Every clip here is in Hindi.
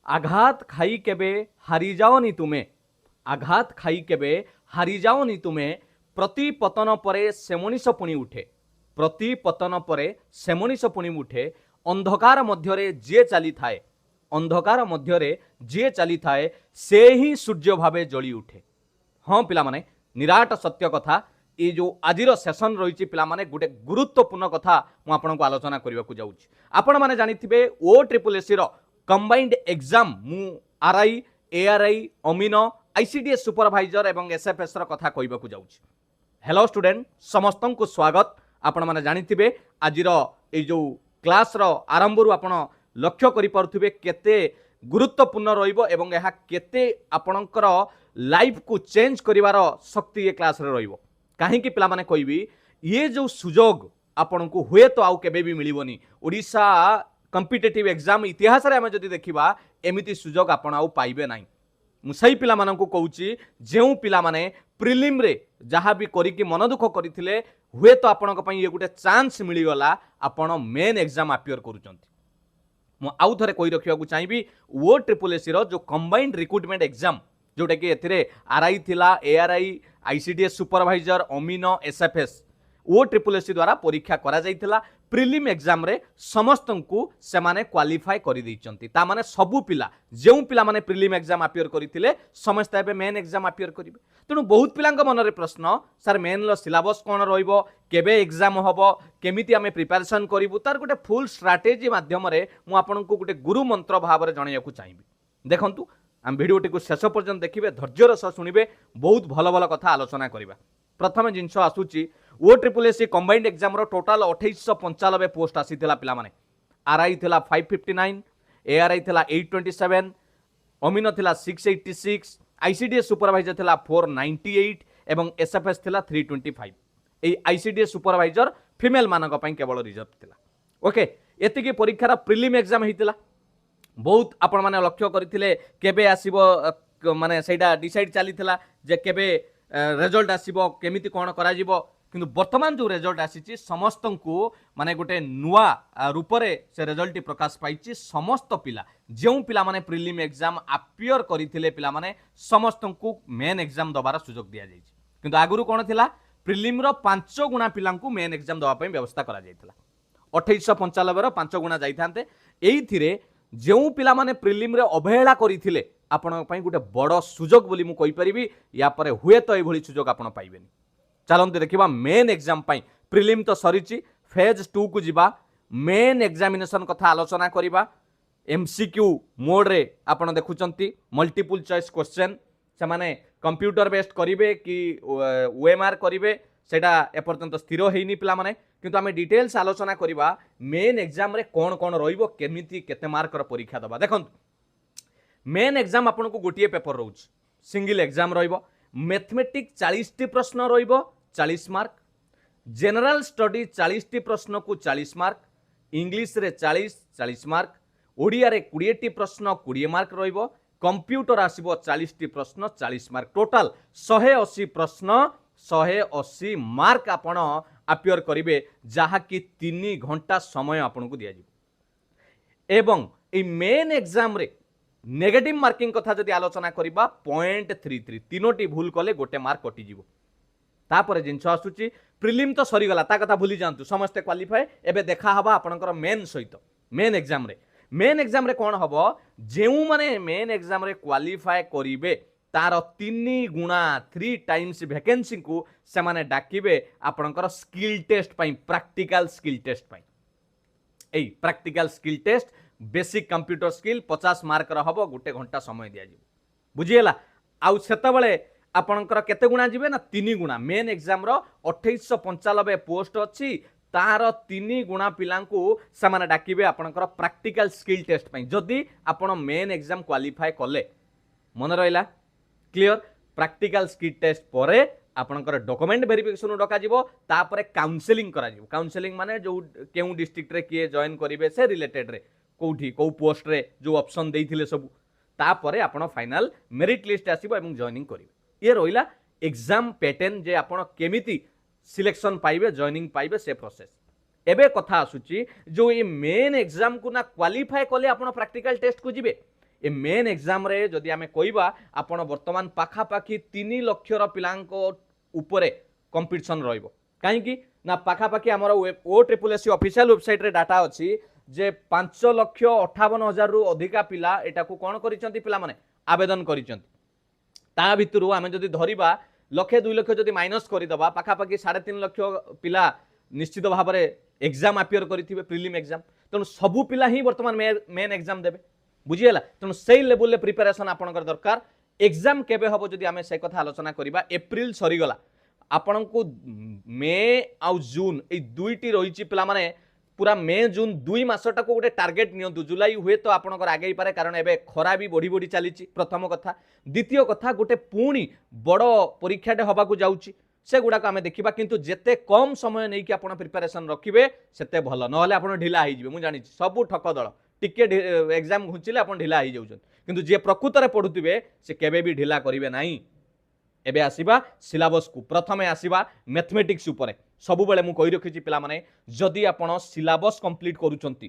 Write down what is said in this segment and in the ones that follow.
आघात खाई केबे हारी जाओनी तुमे, आघात खाई केबे हारी जाओनी तुमे, प्रति पतन परे से मनीष पुणी उठे, प्रति पतन परे से मनीष पुणी उठे, अंधकार मध्यरे जे चली थाए, अंधकार मध्यरे जे चली थाए से ही सूर्य भावे जली उठे। हाँ पिला माने निराट सत्य कथा। ये जो आजिर सेसन रही पिला माने गोटे गुरुत्वपूर्ण कथा मु आपनको आलोचना करने को जाऊँ। आपण माने जानिथिबे OSSC रो कंबाइंड एग्जाम मु RI ARY amino ICDS supervisor एवं एसएफएस रो कथा कहबा को जाऊँ। हेलो स्टूडेंट समस्त को स्वागत। आपण माने जानिथिबे आजिर ए जो क्लास रो आरंभ रु आपण लक्ष्य करि परथुबे केते गुरुत्वपूर्ण रहिबो एवं एहा केते आपणकर लाइफ को चेंज करिवार शक्ति ये क्लास रे रहिबो। काहे कि पिला माने कहबी ये जो सुजोग आपण को हुए तो आउ केबे भी मिलिबोनी। ओडिशा कॉम्पिटिटिव एग्जाम इतिहास रे हम जदि देखिबा एमिति सुजोग आपण आउ पाइबे नाही। मु सही पिला माननकु कहूची जेउ पिला माने प्रिलिम रे जहा भी करी कि मन दुख करिथिले हुए तो आपणक पई ये गुटे चांस मिली गला आपण मेन एग्जाम अपियर करूचंती। मु आउ थरे कहि रखिया को चाहिबी OSSC रो जो कंबाइंड रिक्रूटमेंट एग्जाम जोटा कि एथिरे आरआई थिला ARY ICDS supervisor amino SFS OSSC द्वारा परीक्षा करा जाइथिला। प्रिलिम एग्जाम रे समस्त को से माने क्वालिफाई करि दैचंती। ता माने सबु पिला जेउ पिला माने प्रिलिम एग्जाम अपियर करिथिले समस्त एबे मेन एग्जाम अपियर करिवे। तेणु बहुत पिलांक मनरे प्रश्न सर मेन लो सिलेबस कोन रहइबो, केबे एग्जाम हबो, केमिति आमे प्रिपरेशन करिवु, तार गोटे फुल स्ट्रैटेजी माध्यम रे मु आपनकु गोटे गुरु मंत्र भाव रे जणैयाकु चाहिबी। देखंतु आम भिडियोटी को शेष पर्यंत देखिए, धैर्यर सह शुणिबे, बहुत भल भल कथा आलोचना करिबा। प्रथम जिनस आसुची OSSC कंबाइंड एग्जाम रो टोटाल 2895 पोस्ट आसीथिला पिला माने। आरआई थिला 559, एआरआई थिला 827, अमीनो थिला 686, आईसीडीएस सुपरवाइजर थिला 498 एवं एसएफएस थिला 325। ए आईसीडीएस सुपरवाइजर फीमेल मानक पई केवल रिजर्व थिला। ओके एतिकी परीक्षार प्रिलिम एग्जाम हितिला। बहुत आपण माने लक्ष्य करथिले केबे आसीबो माने सेटा डिसाइड चलीथिला जे केबे रिजल्ट आसीबो, केमिति कोन करा जिवो। किंतु वर्तमान जो रिजल्ट आसीची समस्त को माने गोटे नुआ रूप रे से रिजल्ट प्रकाश पाइची। समस्त पिला जेउ पिला माने प्रिलिम एग्जाम अपियर करिथिले पिला माने समस्त को मेन एग्जाम दबार सुजोग दिया जाइची। किंतु आगुरु कोन थिला प्रिलिम रो 5 गुणा पिला को मेन एग्जाम दबा पई व्यवस्था करा जाइथिला। 2895 रो 5 गुणा जाइथांते। एइथिरे जेउ पिला माने प्रिलिम रे अवहेला करिथिले आपण पई गोटे बड़ सुजोग बोली मु कहि परिबी। या परे हुए तो एभली सुजोग आपण पाइबेनी। चलते देखिबा मेन एग्जाम पाई। प्रिलिम तो सरीची, फेज 2 को जिबा, मेन एग्जामिनेशन कथा आलोचना करिबा। एमसीक्यू मोड रे आपण देखुचंती मल्टीपल चॉइस क्वेश्चन से माने कंप्यूटर बेस्ड करिवे कि ओएमआर करिवे सेटा एपर्यंत स्थिर हेइनी पिला माने। किंतु आमे डिटेल्स आलोचना करिबा मेन एग्जाम रे कोन कोन रहिबो, केमिति केते मार्क रो परीक्षा दबा। देखंतु मेन एग्जाम आपन को गोटिए पेपर रहउछ, सिंगल एग्जाम रहिबो। मैथमेटिक्स 40 प्रश्न रहिबो 40 मार्क, जनरल स्टडी 40 प्रश्न को 40 मार्क, इंग्लिश रे 40 मार्क, ओडिया रे 20 प्रश्न 20 मार्क रहिबो, कंप्यूटर आसीबो 40 प्रश्न 40 मार्क, टोटल 180 प्रश्न 180 मार्क आपण अपियर करिवे, जहा कि 3 घंटा समय आपण को दिया जिवो। एवं ए मेन एग्जाम रे नेगेटिव मार्किंग कथा जदि आलोचना करिबा 0.33 तीनोटी भूल कले गोटे मार्क कटि जिवो। तापरे जिनस आसुची प्रिलिम तो सरी गला, ता कथा भूली जानतु, समस्त क्वालिफाई। एबे देखा हबा आपनकर मेन सहित मेन एग्जाम रे। मेन एग्जाम रे कोन हबो, जेउ माने मेन एग्जाम रे क्वालिफाई करिवे तार 3 गुणा 3 टाइम्स वैकेंसी को से माने डाकिबे आपनकर स्किल टेस्ट पई, प्रैक्टिकल स्किल टेस्ट पई। एई practical skill test basic computer skill 50 mark रहबो, गोटे घंटा समय दिया जिवो। बुझिएला। आउ सेतबेले आपनकर केते गुणा जिवे ना 3 गुणा। मेन एग्जाम रो 2895 पोस्ट अछि, तार 3 गुणा पिलांकु समान डाकिबे आपनकर प्रैक्टिकल स्किल टेस्ट पई। जदि आपण मेन एग्जाम क्वालिफाई कले, मन रहिला क्लियर। प्रैक्टिकल स्किल टेस्ट परे आपनकर डॉक्यूमेंट वेरिफिकेशन डका जिवो, तापरे काउंसलिंग करा जिवो। काउंसलिंग माने जो केउ डिस्ट्रिक्ट रे किए जॉइन करिवे से रिलेटेड रे कोठी को पोस्ट रे जो ऑप्शन देइथिले सब, तापरे आपण फाइनल मेरिट लिस्ट आसीबो एवं जॉइनिंग करिवे। ये रहिला एग्जाम पैटर्न जे आपण केमिति सिलेक्शन पाइबे, जॉइनिंग पाइबे से प्रोसेस। एबे कथा आसुची जो ये मेन एग्जाम को ना क्वालिफाई कले आपण प्रैक्टिकल टेस्ट को जिवे, ए मेन एग्जाम रे जदि आमे कहबा आपण वर्तमान पाखापाखी 3 लक्षर पिलांको उपरे कंपटीशन रहइबो काहेकि ना पाखापाखी आमर OSSC ऑफिशियल वेबसाइट रे डाटा अछि जे 5,58,000 रु अधिका पिला एटा को कोन करिसंती पिला माने आवेदन करिसंती ता भितरु आमे जदि धरिबा लक्षे 2 लक्ष जदि माइनस करदबा पाखापाखि 3.5 लक्ष पिला निश्चित भाव में एग्जाम अपियर करेंगे प्रिलिम एग्जाम तेणु सबू पिला ही वर्तमान मेन एग्जाम देवे बुझीगला तेणु से लेवल प्रिपेरेसन आपंकर दरकार एग्जाम केबे हम जदि आम से कथा आलोचना करवा एप्रिल सरीगला आपण को मे आउ जून ये दुईटी रही पिला माने पूरा मे जून 2 मासटा को गोटे टार्गेट नियंतु जुलाई हुए तो आपंकर आगे पारे कारण एबे खरा भी बढ़ी बढ़ी चली प्रथम कथा द्वितीय कथा गोटे पुणी बड़ परीक्षाटे हवा को जाऊँगी से गुड़ाक आम देखा किंतु जेते कम समय नहीं कि आपण प्रिपेरेसन रखिए सेते भल ना आप ढिला हो मुझे जानी सब ठक दल टिके एग्जाम घुंचिले आप ढिला हो जाऊँ किंतु जे प्रकृत में पढ़ुवे से केबे भी ढिला करेंगे ना एबे आसीबा सिलेबस को प्रथमे आसीबा मैथमेटिक्स उपरे सबु बेले मु कहि रखिछि पिला माने जदि आपण सिलेबस कंप्लीट करूचंती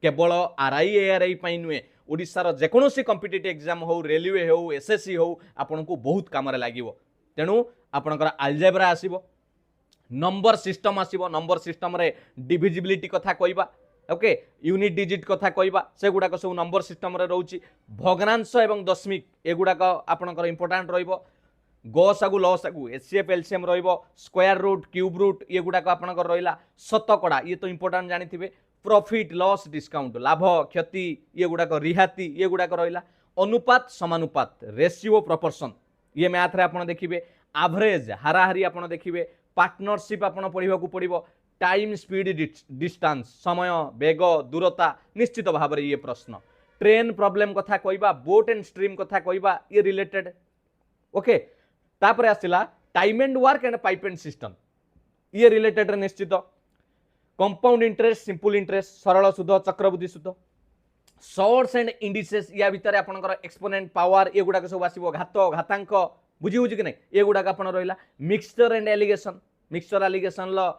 केवल आरआई एआरआई पई नुए ओडिसा रो जेकोनोसी कॉम्पिटिटिव एग्जाम हो रेलवे हो एसएससी हो आपण को बहुत काम रे लागिवो तेणु आपणकर आलजेब्रा आसीबो नंबर सिस्टम आसीबो नंबर सिस्टम रे डिविजिबिलिटी कथा कहबा ओके यूनिट डिजिट कथा कहबा से गुडाक सब नंबर सिस्टम रे रहउची भग्नांश एवं दशमिक ए गुडाक आपणकर इंपोर्टेंट रहइबो गसागु लसागु एचसीएफ एलसीएम रहइबो स्क्वायर रूट क्यूब रूट ये गुडाक आपणकर रहिला शतकड़ा ये तो इंपोर्टेंट जानिथिबे प्रॉफिट लॉस डिस्काउंट लाभ क्षति ये गुडाक रिहाती ये गुडाक रहिला अनुपात समानुपात रेशियो प्रोपोर्शन ये मैथ रे आपण देखिबे एवरेज हाराहारी आपण देखिबे पार्टनरशिप आपण पढ़िबा को पड़िबो टाइम स्पीड डिस्टेंस समय वेग दूरता निश्चित भाव में ये प्रश्न ट्रेन प्रॉब्लम कथा कहबा बोट एंड स्ट्रीम कथा कहबा ये रिलेटेड ओके तापर आसिला time and work and pipe and cistern ये रिलेटेड निश्चित कंपाउंड इंटरेस्ट सिंपल इंटरेस्ट सरल सुध चक्रवृद्धि सुध सोर्स एंड इंडिसेस या भितर आपनकर एक्सपोनेंट पावर ये गुडा सब आसीबो घात घातांक बुझी होची कि नै ये गुडा आपण रहिला मिक्सचर एंड एलिगेशन ल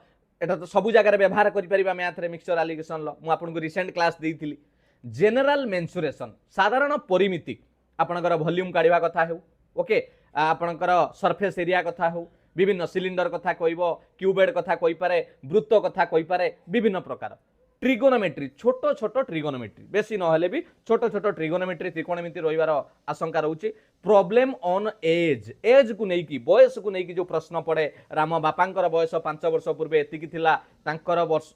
एटा तो सब जगह व्यवहार करि परिबा मैथ रे मिक्सचर एलिगेशन ल मु आपन को रिसेंट क्लास देइथिली जनरल मेंसुरेशन साधारण परिमिति आपनकर वॉल्यूम काढिबा कथा हेउ ओके आपनकर सरफेस एरिया कथा हो विभिन्न सिलिंडर कथा कहब क्यूबेड कथा कहि पारे वृत्त कथा कहि पारे विभिन्न प्रकार ट्रिगोनोमेट्री छोट छोट ट्रिगोनोमेट्री बेसी नहले भी छोट छोट ट्रिगोनोमेट्री त्रिकोणमिति रहिबार आशंका रहउची प्रॉब्लम ऑन एज को नेकी बयस को नेकी जो प्रश्न पड़े राम बापांकर बयस 5 वर्ष पूर्व एतिकी थिला तांकर वर्ष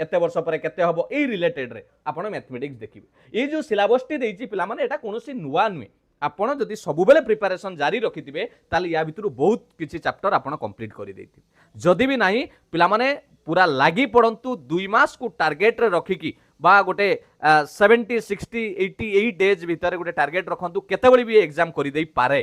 एते वर्ष परे केते हबो ए रिलेटेड रे आपण मैथमेटिक्स देखिबे ए जो सिलेबस टी देइची पिला माने एटा कोनोसी नुवा नुए आपण जदि सबुबेले प्रिपरेशन जारी रखिथिबे ताले या भितरु बहुत किछि चैप्टर आपण कंप्लीट करि देथिबे जदि भी नाही पिला माने पूरा लागी पड़ंतु 2 मास को टार्गेट रे रखिकी बा गोटे 70 60 88 डेज भितर गोटे टार्गेट रखंतु केतेबेले भी एग्जाम करि देई पारे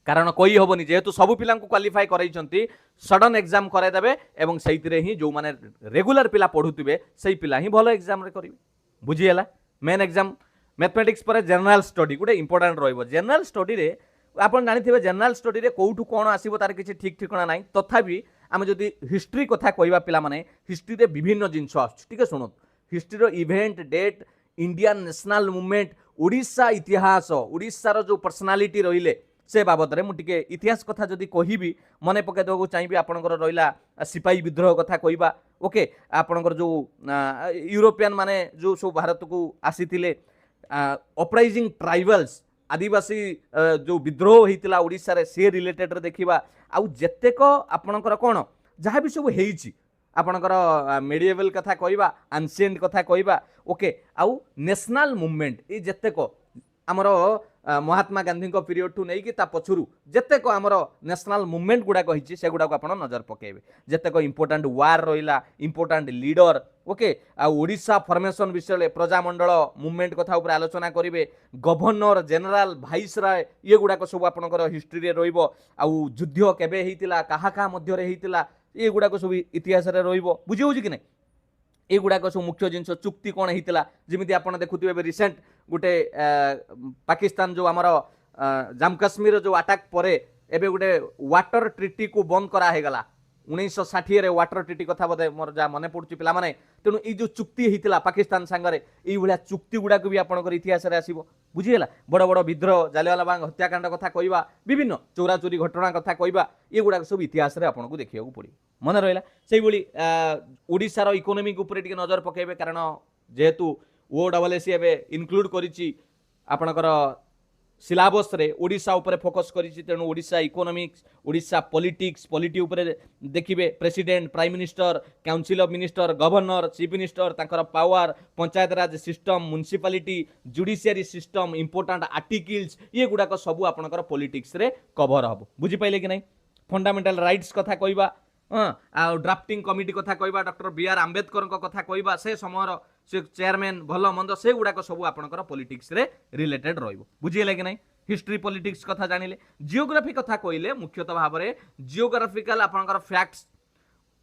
कारण कही हबनी जेहेतु सबु पिला क्वालिफाई करैछंती सडन एग्जाम कराई देबे एवं सहितरे ही जो माने रेगुलर पिला पढुतिबे सही पिला ही भलो एग्जाम रे करिवे बुझी हैला मेन एग्जाम मैथमेटिक्स पर जनरल स्टडी गोटे इंपोर्टेंट रहिबो जनरल स्टडी रे आपण जानिथिबे जनरल स्टडी रे कोउठु कोन आसीबो तार किछि ठीक ठिकाना नाही तथापि आमे जदि हिस्ट्री कथा कहबा पिला माने हिस्ट्री रे विभिन्न जिंस आछ ठीक है सुनो हिस्ट्री रो event date Indian national movement Odisha इतिहास ओडिशा रो जो पर्सनालिटी रहिले से बाबद रे मु टिके इतिहास कथा जदि कहिबी मने पके देबो चाहिबी आपनकर रहिला सिपाही विद्रोह कथा कहबा ओके आपनकर जो यूरोपियन माने जो सब भारत को आसीथिले अपराइजिंग ट्राइबल्स आदिवासी जो विद्रोह होता ओडिशा रे से रिलेटेड देखा आउ जेतेक आपणकर कौन जहाँ भी सब होती आपणकर मेडिएवल कथा कहबा एंशिएंट कथा कहबा ओके आउ नेशनल मूवमेंट ये जेतेक आमर महात्मा गांधी पीरियड ठू नहीं ता पछुरु जेतेक आमर नेशनल मूवमेंट गुडा कहिछि से गुडा को आपण नजर पकेबे जेतेक इंपोर्टेंट वार रहिला इंपोर्टेंट लीडर ओके आ ओडिशा फॉर्मेशन विषय प्रजामंडल मूवमेंट कथा ऊपर आलोचना करिवे गवर्नर जनरल वाइसराय ये गुडा को सब आपनकर हिस्ट्री रे रहिबो आ युद्ध केबे हेतिला काहा का मध्य रे हेतिला ये गुडा को सब इतिहास रे रहिबो बुझि होछि कि नै ए गुडाक सब मुख्य जिनस चुक्ति कौन होता जमी आप देखुए रिसेंट गोटे पाकिस्तान जो आमर जम्मू काश्मीर जो अटैक पर एबे गोटे वाटर ट्रिटी को बंद करा गला 1960 वाटर ट्रिटी कथा बोधे मोर जहाँ मन पड़ुची पिला माने तेणु ये जो चुक्ति होता पाकिस्तान सांगरे ये चुक्ति गुड़ाक भी आपंकर इतिहास आसो बुझीगला बड़ बड़ विद्रोह जालियावाला बाग हत्याकांड कथा कहवा विभिन्न चोरा चोरी घटना कथा कहवा ये गुड़ाक सब इतिहास आपको देखा पड़ो मन रहा से ओडिशार इकोनोमिक उपरे टिके नजर पकेबे कारण जेहेतु OSSC इनक्लूड करिछि आपणकर सिलेबस रे ओडिशा उपरे फोकस करिछि तेणु Odisha economics Odisha politics polity उपरे देखिबे president prime minister council of minister governor chief minister तांकर power panchayat raj system municipality judiciary system important articles ये गुडाक सब आपणकर पॉलिटिक्स रे कवर हबो बुझी पाइले कि नहीं फंडामेंटल राइट्स कथा कहबा हाँ ड्राफ्टिंग कमिटी कथा कहबा डॉक्टर BR आंबेडकर कथा कहबा से समयर से चेयरमैन भल मंद से गुड़ाक सब आपणकर पॉलिटिक्स रे रिलेटेड रहिबो बुझिले कि नहीं हिस्ट्री पॉलिटिक्स कथा जानिले जियोग्राफी कथा कहले मुख्यतः भाव में जियोग्राफिकल आपणकर फैक्ट्स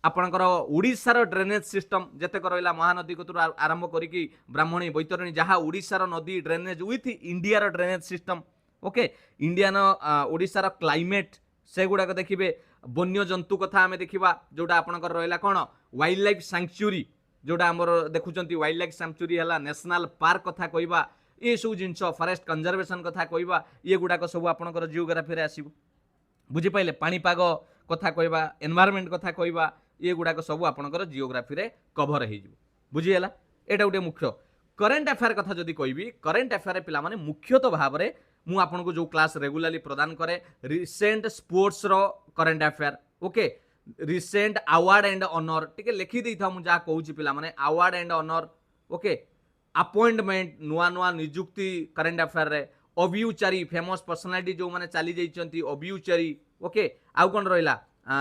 आपणकर ओडिशार ड्रेनेज सिस्टम जेतेक रहिला महानदी कतुर आरंभ करिकी ब्राह्मणी बैतरणी जहाँ ओडिशार नदी ड्रेनेज विथ इंडियार ड्रेनेज सिस्टम ओके इंडियान ओडिशार क्लाइमेट से गुड़ाक देखिए वन्य जंतु कथा आम देखा जोटा आपणकर रहिला कौन वाइल्ड लाइफ सैंक्चुरी जोटा आमर देखुंत वाइल्ड लाइफ सैंक्चुरी है नेशनल पार्क कथा कहवा ये सब जिनस फॉरेस्ट कंजर्वेशन कथा कहवा ये गुड़ाक सब आपणकर जियोग्राफी रे आसीबो बुझी पाइले पाणीपाग कथा कहवा एनवायरनमेंट कथा कहवा ये गुड़ाक सब आपणकर जियोग्राफी रे कभर हो बुझीगला एटा गोटे मुख्य करेन्ट अफेयर कथा जदि कहबी करेन्ट अफेयर पिला माने मुख्यतः भाव में मु आपनको जो क्लास रेगुलाली प्रदान करे रिसेंट स्पोर्ट्स रो current affair okay recent award and honour टिके लिखि देई था मु जा कहूची पिला माने award and honour okay appointment नुआ नुआ नियुक्ति करेन्ट अफेयर रे ऑब्यूचरी फेमस पर्सनालिटी जो माने चली जाइचंती ऑब्यूचरी ओके आउ कोन रहिला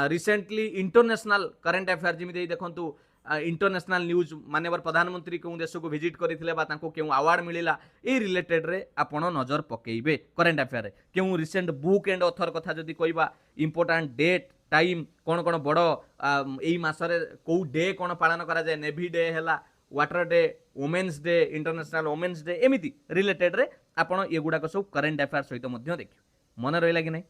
रिसेंटली इंटरनेशनल करेन्ट अफेयर जिमि देखंतु इंटरनेशनल न्यूज माननीय प्रधानमंत्री क्यों देश को विजिट करते क्यों अवार्ड मिलला ए रिलेटेड रे आपण नजर पकेबे करेन्ट अफेयर रे क्यों रिसेंट बुक एंड ऑथर कथा जदि कहबा इंपोर्टेंट डेट टाइम कौन कौन बड़ यही मासरे कौ डे कौन पालन करा जाए नेवी डे है water day women's day international women's day एमती रिलेटेड रे आपण ये गुड़ाक सब करेन्ट अफेयर सहित देखिए मन रहा कि नहीं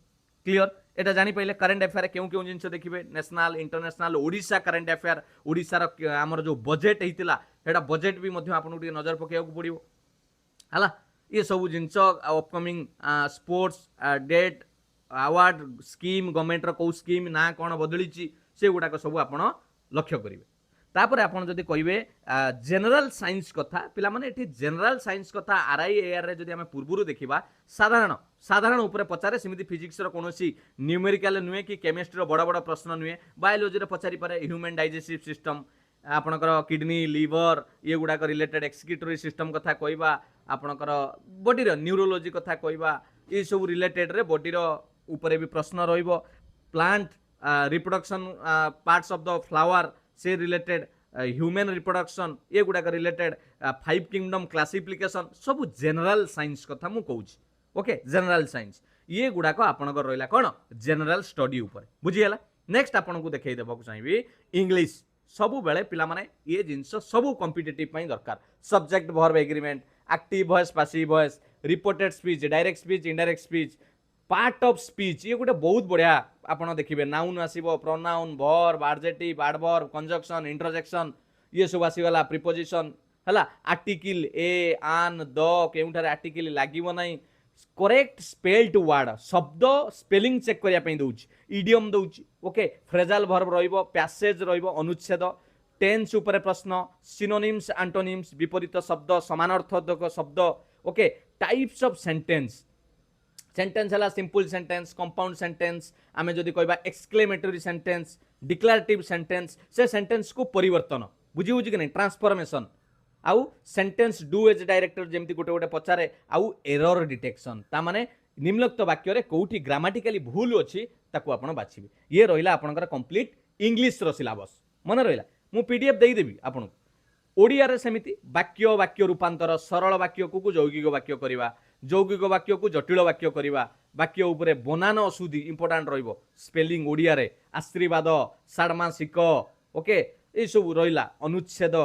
क्लियर एटा जानी पाइले करेन्ट अफेयर क्यों क्यों जिनस देखिए national international Odisha current affair ओडिशार आमर जो बजेट होता है बजेट भी आपको नजर पकड़ा पड़ो है ये सब जिनस upcoming sports date award scheme government कौ स्कीम ना कौन बदली से गुड़ाक सब आप लक्ष्य करेंगे तापर आपन जदि कहबे जनरल साइंस कथा पिला माने एठी जनरल साइंस कथा RIAR रे जदि हम पूर्वरु देखिबा साधारण साधारण ऊपर पचारे सेमिति फिजिक्स रो कोनोसी न्यूमेरिकल नुए कि केमिस्ट्री रो बड़ बड़ प्रश्न नुए बायोलॉजी रे पचारि पारे ह्यूमन डाइजेस्टिव सिस्टम आपनकर किडनी लिवर ये गुड़ाक रिलेटेड एक्सक्रीटरी सिस्टम कथा कहबा आपनकर बॉडी रो न्यूरोलॉजी कथा कहबा ये सब रिलेटेड रे बॉडी रो ऊपर भी प्रश्न रहिबो plant reproduction parts of the flower से रिलेटेड ह्यूमन रिप्रोडक्शन ये गुड़ाक रिलेटेड 5 किंगडम क्लासिफिकेशन सब जनरल साइंस कथा मु कहूँ ओके जनरल साइंस ये गुड़ाक आपनकर रहिला कौन जनरल स्टडी ऊपर बुझीगला नेक्स्ट आपको देखई देबाक चाहिए इंग्लिश सबु बेले पिला माने ये जिनस सबु कॉम्पिटिटिव पई दरकार subject verb agreement active voice passive voice reported speech direct speech indirect speech part of speech ये गोटे बहुत बढ़िया आपन देखिए नाउन आसीबो pronoun verb adjective adverb conjunction interjection ये सब आसीगला प्रीपोजिशन हला article a on the केउठार article लागिबो नाही करेक्ट स्पेल्ड वर्ड शब्द स्पेलिंग चेक करिया पई दउची इडियम दउची ओके फ्रेजाल वर्ब रहिबो पैसेज रहिबो अनुच्छेद टेंस ऊपर प्रश्न सिनोनिम्स एंटोनिम्स विपरीत शब्द समानार्थक शब्द okay types of sentence sentence है सिंपल सेंटेंस कंपाउंड सेंटेंस आमे जदि कहबा एक्सक्लेमेटरी सेंटेंस डिक्लेरेटिव सेंटेंस से सेंटेंस को परिवर्तन बुझी बुझी कि नहीं ट्रांसफॉर्मेशन आउ सेंटेंस डू एज डायरेक्टर जेमती गोटे गोटे पचारे आउ एरर डिटेक्शन ता माने निम्नलिखित वाक्य रे कोठी ग्रामाटिकली भूल अछि ताकू आपण बाछिबे ये रहिला आपनकर कंप्लीट इंग्लिश रो सिलेबस मन रहिला मु पीडीएफ देई देबी आपण ओडिया रे समिति वाक्य वाक्य रूपांतर सरल वाक्य को यौगिक वाक्य करबा यौगिक वाक्य को जटिल वाक्य करबा वाक्य उपरे बनान अशुद्धि इंपोर्टेंट रहिबो स्पेलिंग ओडिया रे आशीर्वाद षाडमासिक ओके ए सब रहिला अनुच्छेद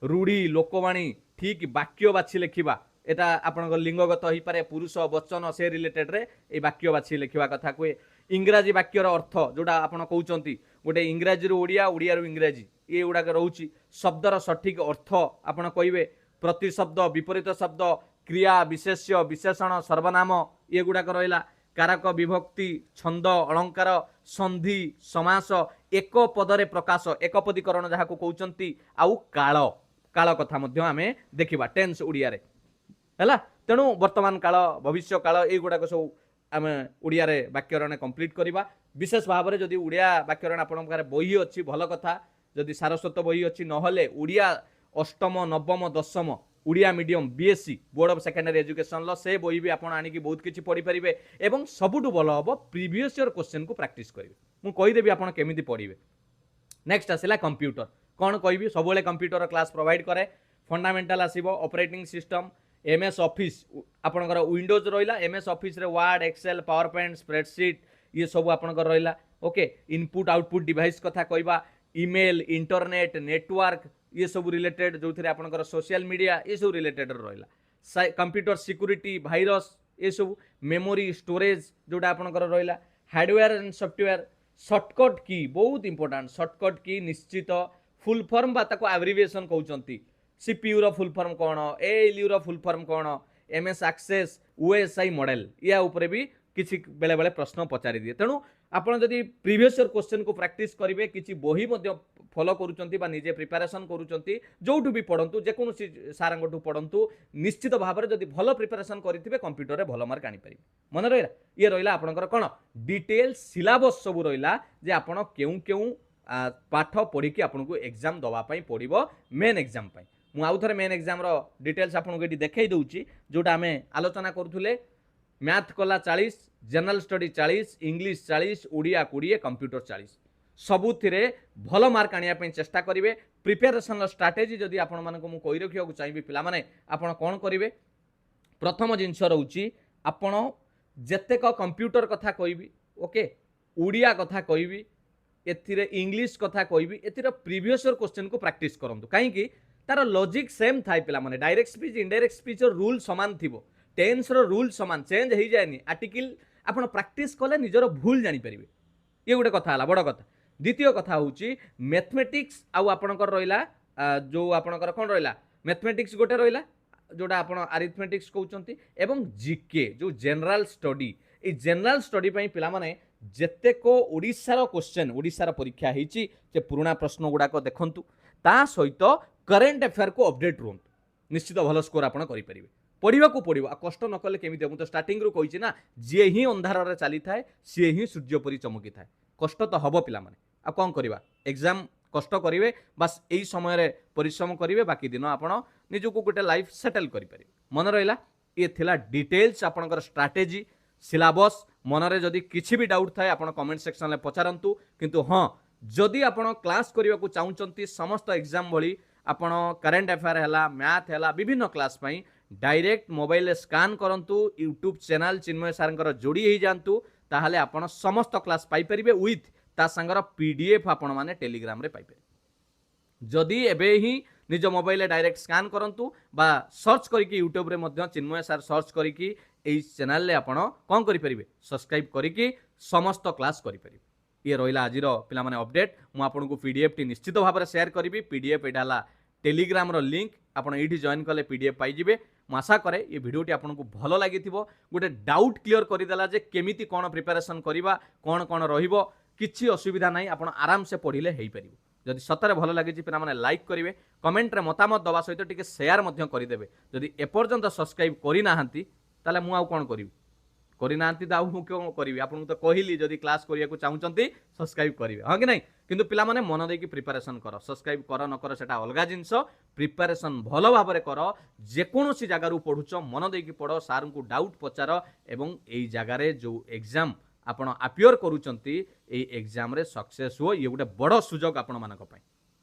रूढ़ी लोकवाणी ठीक वाक्य बाछि लेखिबा एटा आपन लिंगगत हो पारे पुरुष वचन से रिलेटेड रे ए वाक्य बाछि लिखिबा कथा कहे इंग्राजी वाक्यर अर्थ जोटा आपन कहउचंती गोटे इंग्राजी रु ओडिया ओडिया रु इंग्राजी ये गुड़ाक रोचे शब्दर सठिक अर्थ आपन कहिबे प्रतिशब्द विपरीत शब्द क्रिया विशेष्य विशेषण सर्वनाम ये गुड़ाक रहिला कारक विभक्ति छंद अलंकार संधि समास एक पदरे प्रकाश एक पदीकरण जहाँ को कहउचंती आउ काल काल कथा मध्य आमे देखिबा टेंस ओडिया रे हैला तेणु वर्तमान काल भविष्य काल ये गुड़ाक सब आम ओडिया रे वाक्यरण कंप्लीट करवा विशेष भाव में जदि ओडिया वाक्यरण आपण बही अच्छी भल कथा जदि सारस्वत बही अच्छी नहले ओडिया अष्टम नवम दशम Odia medium BSc board of secondary education से बही भी आप आनिकी बहुत किसी पढ़ी पारे और सबुठ भल हम प्रीवियस ईयर क्वेश्चन को प्रैक्टिस करेंगे मुझे कहीदेवी आप केमी पढ़े नेक्स्ट आसला कंप्यूटर कौन कहि सब कंप्यूटर क्लास प्रोवाइड करे फंडामेंटाल आसीबो ऑपरेटिंग सिस्टम एमएस ऑफिस आपनकर विंडोज रहिला एमएस ऑफिस रे Word Excel PowerPoint spreadsheet ये सब आपनकर रहिला ओके इनपुट आउटपुट डिवाइस कथा कहबा ईमेल इंटरनेट नेटवर्क ये सब रिलेटेड जो थे आपनकर सोशल मीडिया ये सब रिलेटेड रहिला कंप्यूटर सिक्योरिटी वायरस ये सब मेमोरी स्टोरेज जोटा आपनकर रहिला हार्डवेयर एंड सॉफ्टवेयर शॉर्टकट की बहुत इंपोर्टेंट शॉर्टकट की निश्चित फुल फॉर्म बा ताको एब्रिविएशन कहउचंती सीपीयू रो फुल फॉर्म कौन एएलयू रो फुल फॉर्म कौन एमएस एक्सेस ओएसआई मॉडल या ऊपर भी किसी बेले बेले प्रश्न पचारि दिए तेणु आपन जदि प्रीवियस ईयर क्वेश्चन को प्रैक्टिस करिवे किछि बही मध्य फॉलो करूचंती बा निजे प्रिपरेशन करूचंती जोठु भी पढंतु जे कोनोसी सारंगठु पढंतु निश्चित भाव में जदि भलो प्रिपरेशन करिथिबे कंप्यूटर रे भलो मार्क आनी परिबे मन रहिला ये रहिला आपनकर कोन डिटेल सिलेबस सब रहिला जे आपन केउ केउ पाठ पढ़ी कि आपनको एग्जाम दवा पई पड़िबो मेन एग्जाम पई मु आउ थरे मेन एग्जाम रो डिटेल्स आपनको एटी देखाई दउची जोटा हमें आलोचना करूथुले मैथ कला 40 general study 40 English 40 Odia 20 computer 40 सबुथिरे भल मार्क आनिया पई चेष्टा करिवे प्रिपरेशन स्ट्रैटेजी जदि आपण मानको मु कहि रखिया को चाहिबे पिला माने आपण कोन करिवे प्रथम जिंस रहउची आपण जेतेक कंप्यूटर कथा कहबी ओके ओडिया कथा कहबी एथिरे इंग्लिश कथा कहबी एथिरे प्रीवियस ईयर क्वेश्चन को प्रैक्टिस करंतु काहे कि तार लॉजिक सेम थाई पिला माने डायरेक्ट स्पीच इनडायरेक्ट स्पीच रो रूल समान थिबो टेंस रो रूल समान चेंज हो जाएनी आर्टिकल आपण प्रैक्टिस कले निजर भूल जानि परिबे ये गोटे कथा हला बड़ कथा द्वितीय कथा होची मैथमेटिक्स आउ आपणकर रहिला जो आपणकर कोन रहिला मैथमेटिक्स गोटे रहिला जोटा आपण अरिथमेटिक्स कहउचंती एवं जीके जो general study a general study पई पिला माने जेतेक ओडिशार क्वेश्चन ओडिशार परीक्षा हेची जे पुराना प्रश्न गुड़ाक देखंतु ता सहित करेंट अफेयर को अपडेट रुहंतु निश्चित भल स्कोर आपण करि परिबे पढ़ा को पड़ो आ कष्ट न कले केमी मुझे स्टार्टिंग रू कही ना जी ही अंधार चली थाए सी ही सूर्य परी चमकी थाए कष्ट तो हम पिला माने आ कौन करवा एग्जाम कष्ट करेंगे बास यही समय परिश्रम करेंगे बाकी दिन आपण निजक गोटे लाइफ सेटल करें मन रहा ये थिला डिटेल्स आपणकर स्ट्राटेजी सिलेबस मनरे जदि किसी भी डाउट थाए आपण कमेंट सेक्शन में पचारंतु किंतु हाँ जदि आपण क्लास करने को चाहूँगी समस्त एग्जाम भली आपण करेंट अफेयर है मैथ है विभिन्न क्लास पाई डायरेक्ट मोबाइल स्कान करंतु यूट्यूब चैनल चिन्मय सारंकर जोड़ी ही जांतु ताहले आपण समस्त क्लास पाई परिबे विथ ता संगर पीडीएफ आपण माने टेलीग्राम रे पाई परिबे जदि एबे ही निज मोबाइल डायरेक्ट स्कान करंतु बा सर्च करिकि यूट्यूब रे मध्य चिन्मय सार सर्च करिकि एई चैनल रे आपण कोन करि परिबे सब्सक्राइब करिकि समस्त क्लास करि परिबे ये रहिला आजिर पिला माने अपडेट मु आपन को पीडीएफ टी निश्चित भाव में शेयर करी पीडीएफ एडाला टेलीग्राम रो लिंक आपण एठी जॉइन कले पीडीएफ पाई जिवे मु आशा करे ये वीडियोटी आपको भल लगी गोटे डाउट क्लियर करदेला जे केमिति कौन प्रिपरेशन करवा कौन कौन रहिबो किछि असुविधा नहीं आपण आराम से पढ़िले हेई परिबो जदि सतरे भल लगी पिला माने लाइक करेंगे कमेंट रे मतामत दवा सहित टिके शेयर मध्य करदेवे जदि एपर्यंत सब्सक्राइब करि नाहंती ताले मु आउ कोन करिवि करि नाहंती त आउ क्यों करिवि आपन तो कहली जदि क्लास करिया को चाहूचंती सब्सक्राइब करिवे हां कि नहीं किंतु पिला माने मन देकी प्रिपरेशन कर सब्सक्राइब कर न कर सेटा अलगा जिंस प्रिपरेशन भल भाव में कर जेकोसी जगार पढ़ुच मन देकी पढ़ सार को डाउट पचार एवं एई जगार जो एग्जाम आपण अपियर करूचंती एई एग्जाम रे सक्सेस हो ये गोटे बड़ सुजोग आपण मानक पई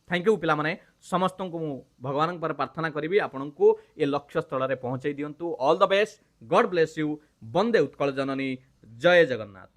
थैंक यू पिला माने समस्त को भगवान पर प्रार्थना करी आपण को ये लक्ष्य स्थल रे पहुंचाई दियंतु all the best God bless you वंदे उत्कल जननी जय जगन्नाथ।